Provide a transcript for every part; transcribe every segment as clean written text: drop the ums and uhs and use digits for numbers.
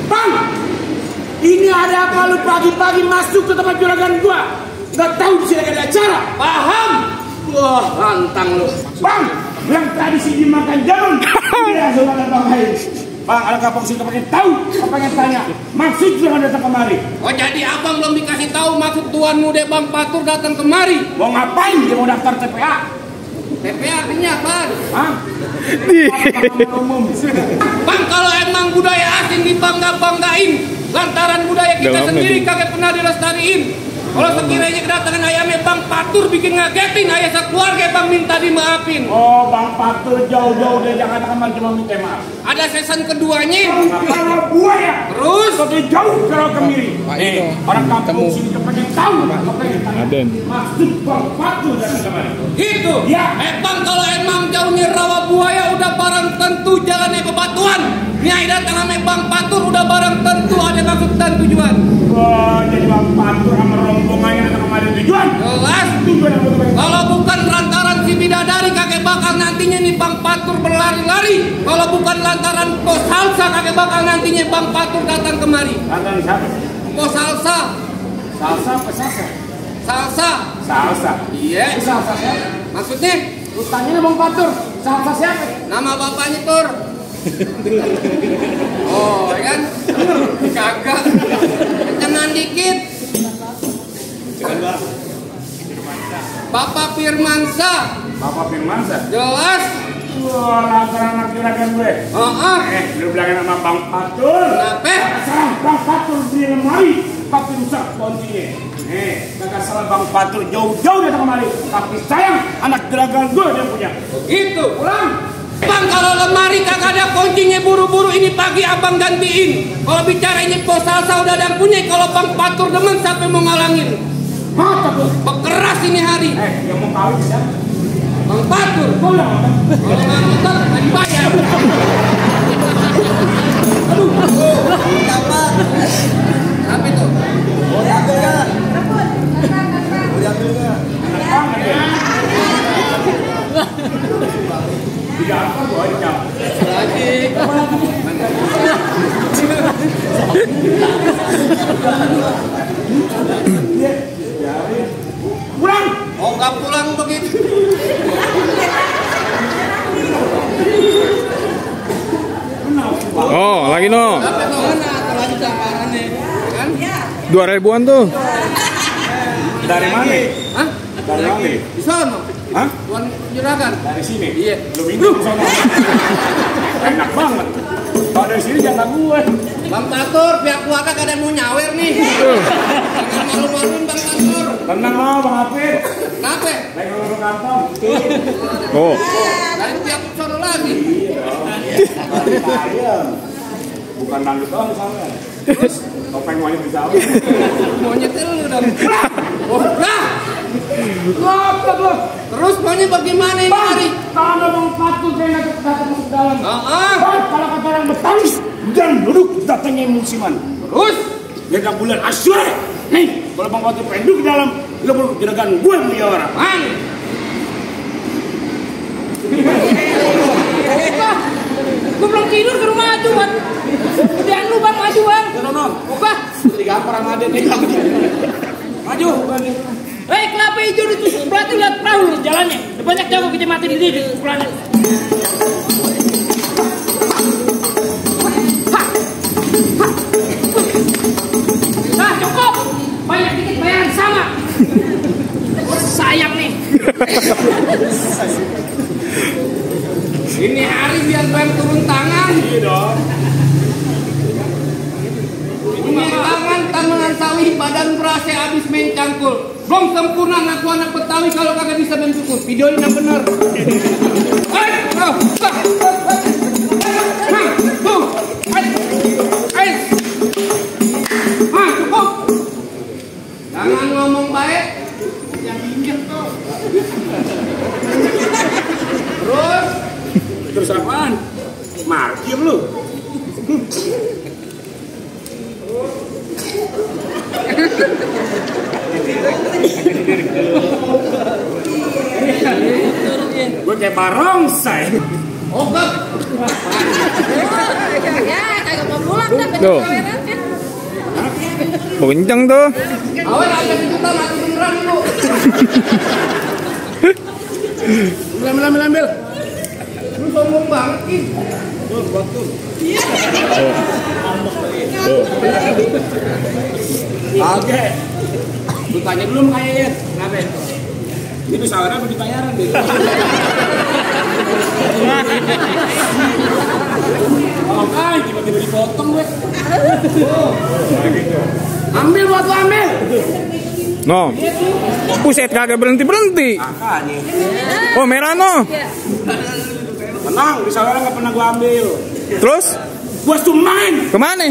Bang, ini ada apa lu pagi-pagi masuk ke tempat juragan gua? Gak tahu di sini ada acara. Paham? Wah, lantang lu. Bang, yang tadi sih dimakan jalan. Iya, saudara Bang Hai. Bang, ada kapok sih pengen tahu, pengen tanya. Maksud jangan datang kemari. Oh, jadi abang belum dikasih tahu maksud tuanmu deh Bang Patur datang kemari. Mau ngapain? Dia mau daftar TPA. TPA artinya apa? Hah? Umum. Bang, kalau emang budaya asing dibangga-banggain, lantaran budaya kita sendiri kagak pernah dilestariin. Kalau sekiranya kedatangan ayamnya Bang Patur bikin ngagetin, ayah sekeluarga Bang minta dimaafin. Oh, Bang Patur jauh-jauh dari Jakarta kemarin cuma minta maaf. Ada season keduanya. Kalau buaya. Terus? Tapi jauh kalau kemiri. Orang kampung sini kepengen tahu. Aden. Maksud Bang Patur datang kemari. Gitu? Ya. Bang, kalau emang jauhnya rawa buaya udah barang tentu jalannya bebatuan. Nyai datang sama Bang Patur udah barang tentu ada maksud dan tujuan. Wah, jadi Bang Patur sama rombongannya datang kemari tujuan. Jelas. Kalau bukan lantaran si bidadari kakek bakal nantinya nih Bang Patur berlari-lari. Kalau bukan lantaran pos salsa kakek bakal nantinya Bang Patur datang kemari. Datang siapa? Pos salsa. Salsa apa salsa? Salsa. Salsa. Iya. Salsa siapa? Maksudnya? Utangnya Bang Patur. Salsa siapa? Nama bapaknya Tur. Oh, ya kan? Kagak. Kencengan dikit. Bapak Firmansa. Bapak Firmansa. Jelas. Wah, lantaran anak juragan gue. Lu bilangin sama Bang Patur. Kenapa? Salah Bang Patur di lemari, tapi rusak kuncinya. Kagak salah Bang Patur jauh-jauh datang kemari, tapi sayang anak juragan gue dia punya. Itu pulang. Bang, kalau lemari kagak ada kuncinya buru-buru ini pagi abang gantiin. Kalau bicara ini pos salsa udah ada yang punya. Kalau Bang Patur demen sampai mau ngalangin. Mata tuh. Bekeras ini hari. Yang mau kawin siapa? Bang Patur. Kau yang nonton. Kalau nggak nonton nggak dibayar. Aduh. Apa? Apa itu? Mau diambil nggak? Mau diambil nggak? Enak banget ya. Tidak apa gua aja. Lagi. Pulang. Oh, nggak pulang begitu. Oh, lagi no. Apa itu? Mana? Lagi gambaran nih. Kan? 2.000-an tuh. Dari mana? Hah? Dari mana? Di sana. Hah? Tuan juragan. Dari sini? Iya. Lu minum sama. Enak banget. Kalau dari sini jangan gue. Bang Patur, pihak keluarga gak ada yang mau nyawer nih. Jangan malu-maluin Bang Patur. Tenang lo Bang Hafid. Kenapa? Lagi ngurus kantong. Oh. Dari pihak sono lagi. Iya. Bukan dangdut doang soalnya. Terus Topeng monyet bisa apa? monyet lu dong. Oh, lah. Ngotot lo. Terus maunya bagaimana ini hari? Kalau ada Bang Patur saya nggak datang masuk dalam. Heeh. Kalau kata orang Betawi, dan duduk datangnya musiman. Terus Ya kan bulan Asyura. Nih, kalau Bang Patur pengen duduk di dalam, lo perlu juragan gue punya orang. Man. Gue belum tidur ke rumah Aju, Bang. Udah lu Bang, maju Bang. Nonton. Apa? Digampar sama Aden nih. Maju. Hei, kelapa hijau ditusuk berarti lihat perahu jalannya. Banyak jago kecamatan di sini pukulannya. Nah, cukup. Banyak dikit bayaran sama. Sayang nih. Ini hari biar bang turun tangan. Iya dong. Ini tangan tangan sawih badan berasa habis main cangkul. Belum sempurna ngaku anak Betawi kalau kagak bisa main cukur. Videoin yang bener. Cukup. Jangan ngomong baik. Yang injek tuh. Terus Terus apaan? Markir lu. Gue kayak barongsai. Ogap. Ya, kagak mau pulang dah. Tuh. Oh, kencang tuh. Awas ada kejutan aku beneran lu. Ambil. Lu sombong banget Ki. Oke. Lu tanya dulu sama Kayet. Kenapa? Ini bisa apa dibayaran deh. Oke, tiba-tiba dipotong gue. Ambil buat lu ambil. No. Buset kagak berhenti. Makanya. Oh, merah no. Tenang, di saudara nggak pernah gue ambil. Terus Gue sumbangin. kemana?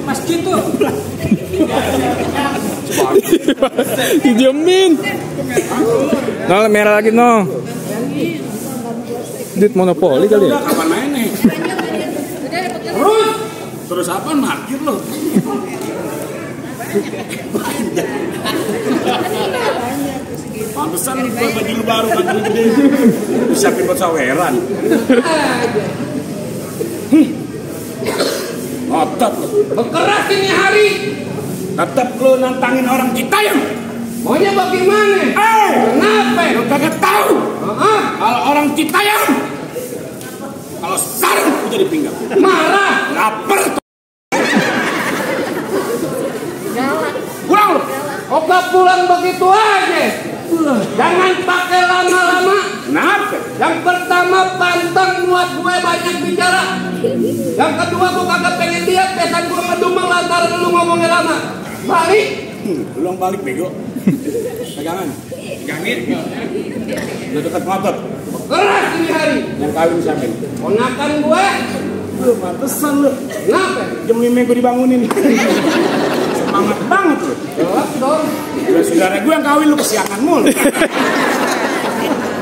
Masjid tuh. Dijamin. No, merah lagi no. Duit monopoli kali ya? Udah kapan main nih? Terus apaan markir lo? Pantesan gue baju lu baru kan gede. Bisa buat saweran. Otot. Berkeras ini hari. Tetap lu nantangin orang kita yang. Maunya bagaimana? Kenapa? Lu kagak tahu. Heeh. Kalau orang kita yang. Kalau sarung ku jadi pinggang. Marah. Lapar. Pulang lu. Ogap pulang begitu aja. Jangan pakai lama-lama. Kenapa? Yang pertama pantang buat gue banyak bicara. Yang kedua gue kagak pengen lihat pesan gue ngedumel lantaran lu ngomongnya lama. Balik. Belum balik bego. Pegangan. Pegangin. Udah dekat motor. Keras ini hari. Yang kawin siapa? Ponakan gue. Lu pantesan lu. Kenapa? Jam 5 gue dibangunin. Semangat banget lu. Jelas dong. Udah saudara gue yang kawin lu kesiangan mulu.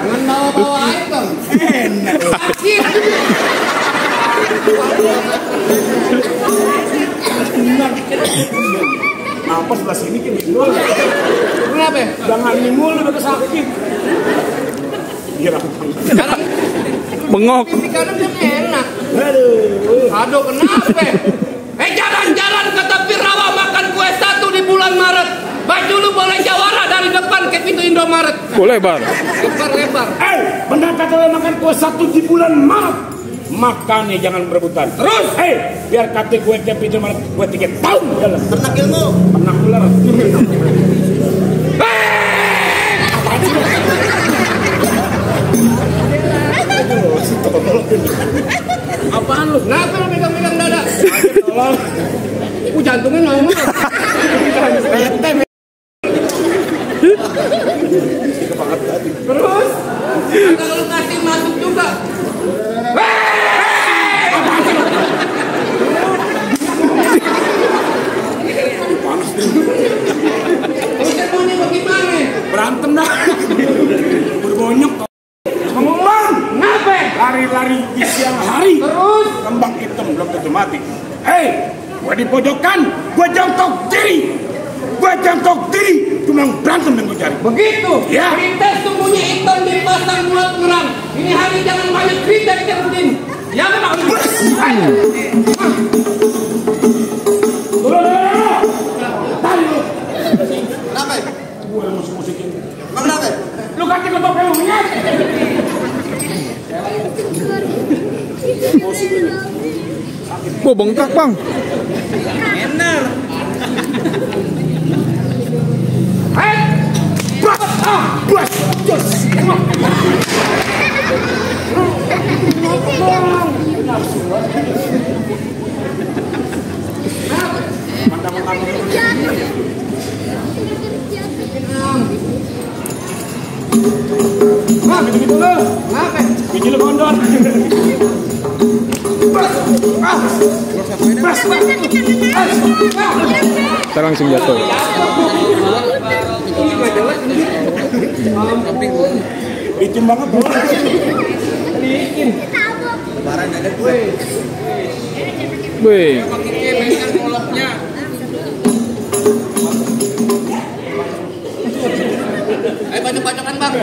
Jangan bawa-bawa air dong. Enak lu. Sakit. Apa sebelah sini kan mulu. Kenapa? Jangan ini mulu udah sakit. Iya. Bengok. Ini kanan kan enak. Aduh. Aduh kenapa? Jalan-jalan ke tepi rawa makan kue 1 di bulan Maret. Baju lu boleh jawara dari depan ke pintu Indomaret. Boleh bar. Lebar-lebar. Benar kata lo makan kue 1 di bulan Maret. Makanya jangan berebutan. Terus, biar kata gue tiap pintu Maret gue 3 tahun dalam. Pernah ilmu. Pernah ular. Apaan lu? Kenapa lu pegang-pegang dada? Tolong. Jantungnya ngomong. Terus? Kalau lu kasih masuk juga. Terus maunya bagaimana? Berantem dah. Berbonyok. Ngomong bang. Kenapa? Lari-lari di siang hari. Terus? Kembang hitam belum tentu mati. Gue di pojokan, gue jongkok diri, cuma berantem yang gue cari. Begitu? Ya. Perintes tubuhnya hitam dipasang buat ngerang. Ini hari jangan banyak kritik terusin. Ya memang. Kenapa? Gue yang musik-musikin. Kenapa? Lu kaki ketok kayak monyet. Musik ini. Wah, bengkak bang. Enak. Gitu-gitu lo. Kenapa? Biji lu gondor. Kita langsung jatuh. Licin banget bro. Wih. Pakai kemenkan olahnya. Ayo bacok-bacokan bang.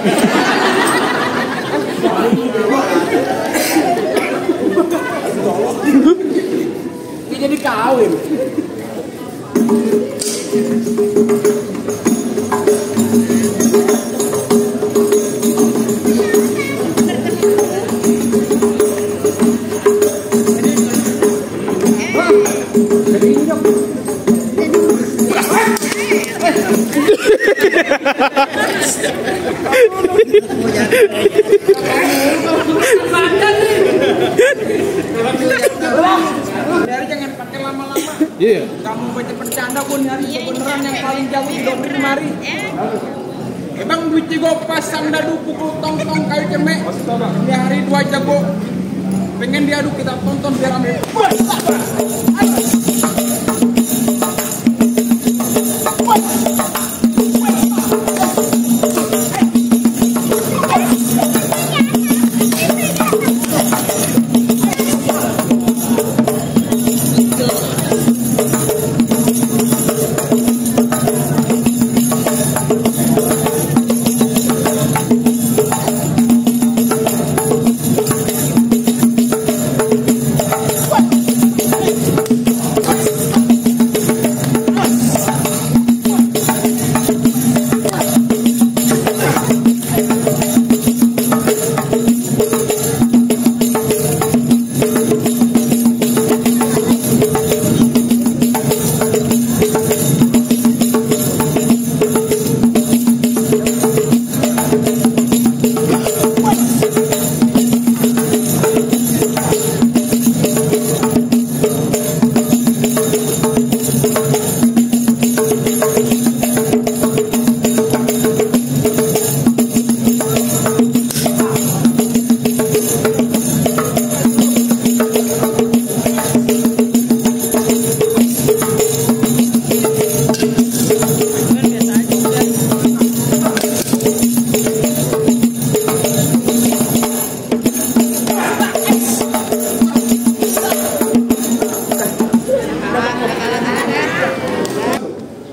Ini jadi kawin. Dari jangan pakai lama-lama. Iya. Kamu baca bercanda pun hari kebenaran yang paling jago di dompet mari. Emang duit gue pasang dadu pukul tong-tong kayu cemek. Di hari 2 jago. Pengen diadu kita tonton biar rame.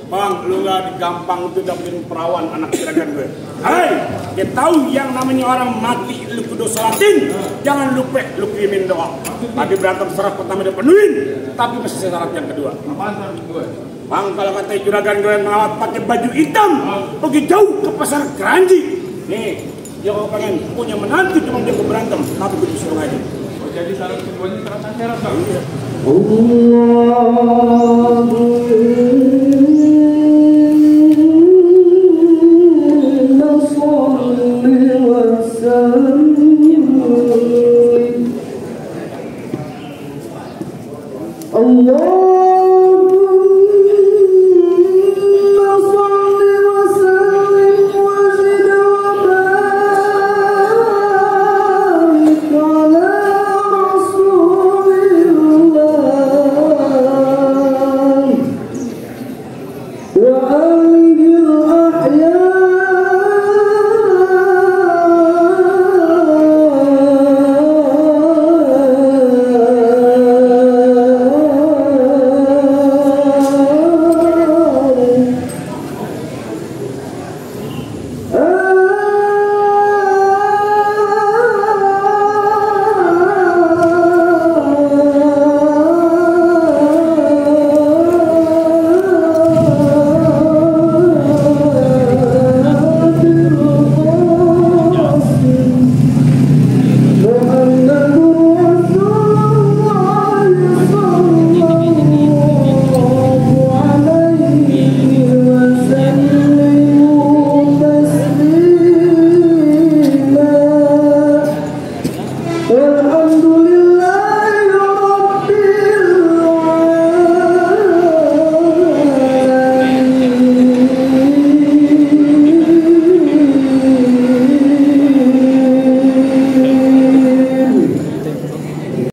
Bang, lu gak gampang itu dapetin perawan anak juragan gue. Hei, dia tahu yang namanya orang mati lu kudu sholatin. Jangan lupa lu kirimin doa. Tadi berantem syarat pertama dia penuhin, tapi masih syarat yang kedua. Apaan syarat gue? Bang, kalau kata juragan gue ngawat pakai baju hitam, pergi jauh ke pasar Keranji. Nih, dia kalau pengen punya menantu cuma dia berantem, tapi gue disuruh aja. Oh, jadi syarat keduanya syarat akhirat bang? Iya.